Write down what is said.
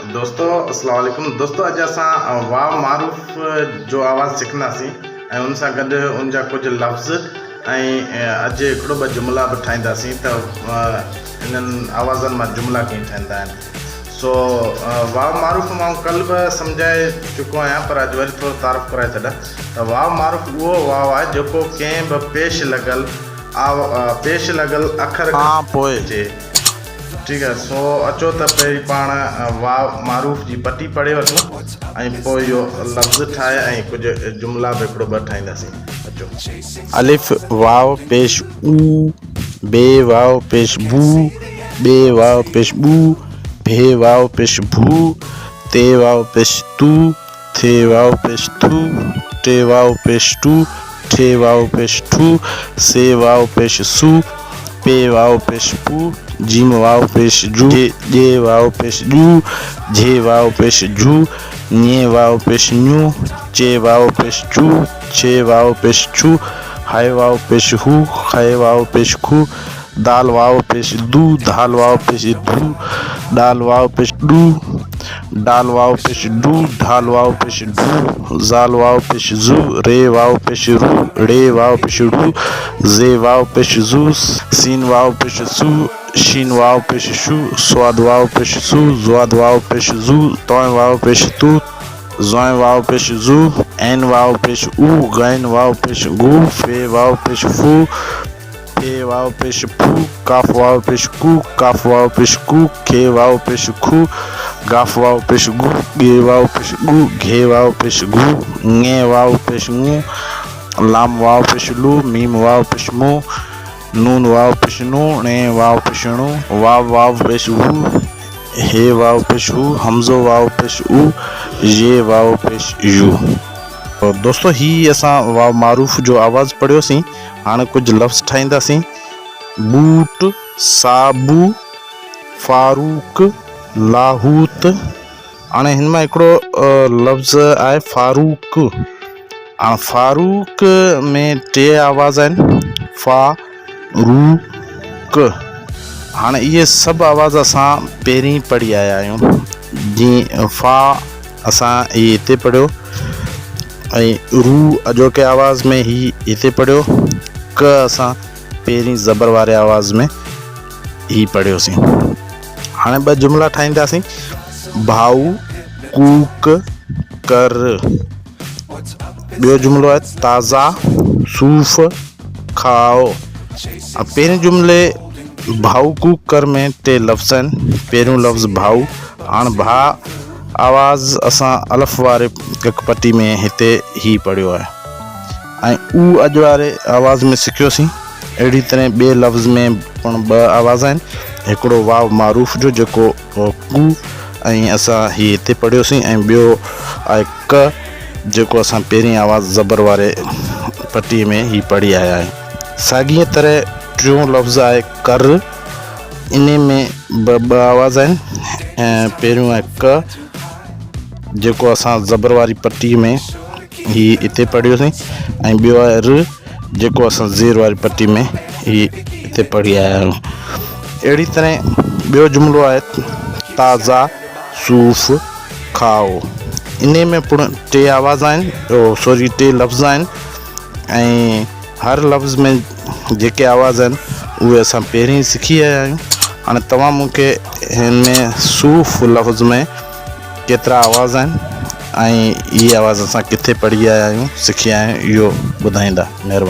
दोस्तों अस्सलाम वालेकुम। दोस्तों अॼु असां वाव मारूफ़ जो आवाज़ सिखंदासीं ऐं उन सां गॾु उन जा कुझु लफ़्ज़ ऐं अॼु हिकिड़ो ॿ जुमिला बि ठाहींदासीं त इन्हनि आवाज़नि मां जुमिला कीअं ठहंदा आहिनि। सो वाव मारूफ़ मां कल्ह बि सम्झाए चुको आहियां, पर अॼु वरी थोरो तारीफ़ कराए छॾां त वाव मारूफ़ उहो वाव आहे जेको कंहिं बि पेश लॻल अखर खां पोइ अचे। ठीक है, सो अचो त पहिरीं पाण वाव मारूफ़ जी पटी पढ़े वठूं ऐं पोइ इहो लफ़्ज़ ठाहे ऐं कुझु जुमिला बि हिकिड़ो ॿ ठाहींदासीं। अचो। अलिफ वाव पेश ऊ, बे वाव पेश बू, बे वाव पेश बू, भे वाव पेश भू, ते वाव पेश तू, थे वाव पेश थू, टे वाव पेश टू, ठे वाव पेश ठू, से वाव पेश सू, पे वाव पेश पू, जीम वाव पेश जू, जे वाव पेश जू, झे वाव पेश झू, ञे वाव पेश न्यू, चे वाव पेश चू, छे वाव पेश छू, हाय वाव पेश हू, खाए वाव पेश खू, दाल वाव पेश दू, धाल वाव पेश धू, डाल वाव पेश डू, डाल वाव पेश डू, ढाल वाव पेश ढू, जाल वाव पेश जू, रे वाव पेश रू, रे वाव पेश रू, जे वाव पेश जू, सीन वाव पेश सू, शीन वाव पेश शू, स्वाद वाव पेश सू, ज्वाद वाव पेश जू, तोय वाव पेश तू, ज़ोय वाव पेश जू, ऐन वाव पेश ऊ, गैन वाव पेश गू, फे वाव पेश फू, फे वाव पेश फू, काफ वाव पेश कू, काफ वाव पेश कू, खे वाव पेश खू, गाफ वाव पेश गू, गे वाव पेश गू, घे वाव पेश गू, ङे वाव पेश ngू, लाम वाव पेश लू, मीम वाव पेश मू, नून वाव पेश नू, णे वाव पेश णू, वाव पेश वू, हे वाव पेश हू, हमज़ो वाव पेश ऊ, ये वाव पेश यू। तो दोस्तों ही असां वाव मारूफ़ जो आवाज़ पढ़ियोसीं। हाणे कुछ लफ़्ज़ ठाहींदासीं। बूट, साबू, फारूक, लाहूत। हाणे हिन मां हिकिड़ो लफ़्ज़ आहे फारूक। हाणे फारूक में टे आवाज़ आहिनि, फा रू क। हाणे इहे सभु आवाज़ असां पहिरीं पढ़ी आया आहियूं। जीअं फा असां हीअ हिते पढ़ियो ऐं रू अॼोके आवाज़ में ही हिते पढ़ियो, क असां पहिरीं ज़बर वारे आवाज़ में ही पढ़ियोसीं। हाणे ॿ जुमिला ठाहींदासीं। भाऊ कूक कर। ॿियो जुमिलो आहे ताज़ा सूफ़ खाओ। पहिरें जुमिले भाऊ कूक कर में टे लफ़्ज़ आहिनि। पहिरियों लफ़्ज़ भाऊ। हाणे भा आवाज़ असां अलफ़ वारे हिकु पटी में हिते ही पढ़ियो आहे ऐं ऊ अॼु वारे आवाज़ में सिखियोसीं। अहिड़ी तरह ॿिए लफ़्ज़ में पिणु ॿ आवाज़ आहिनि। हिकिड़ो वाव मारूफ़ जो जेको कू ऐं असां ही हिते पढ़ियोसीं, ऐं ॿियो आहे क जेको असां पहिरीं आवाज़ ज़बर वारे पटीअ में ही पढ़ी आया आहियूं। साॻीअ तरह टियों लफ़्ज़ आहे कर। इन में ॿ आवाज़ आहिनि। ऐं पहिरियों आहे क जेको असां ज़बर वारी पट्टी में ही हिते पढ़ियोसीं, ऐं ॿियो आहे र जेको असां ज़ेर वारी पट्टी में ही हिते पढ़ी आया आहियूं। अहिड़ी तरह ॿियो जुमिलो आहे ताज़ा सूफ़ खाओ। इन में पिणु टे आवाज़ आहिनि, टे लफ़्ज़ आहिनि, ऐं हर लफ़्ज़ में जेके आवाज़ आहिनि उहे असां पहिरीं सिखी आया आहियूं। हाणे तव्हां मूंखे हिन में सूफ़ लफ़्ज़ में केतिरा आवाज़ आहिनि ऐं इहे आवाज़ असां किथे पढ़ी आया आहियूं, सिखी आया आहियूं, इहो ॿुधाईंदा। महिरबानी।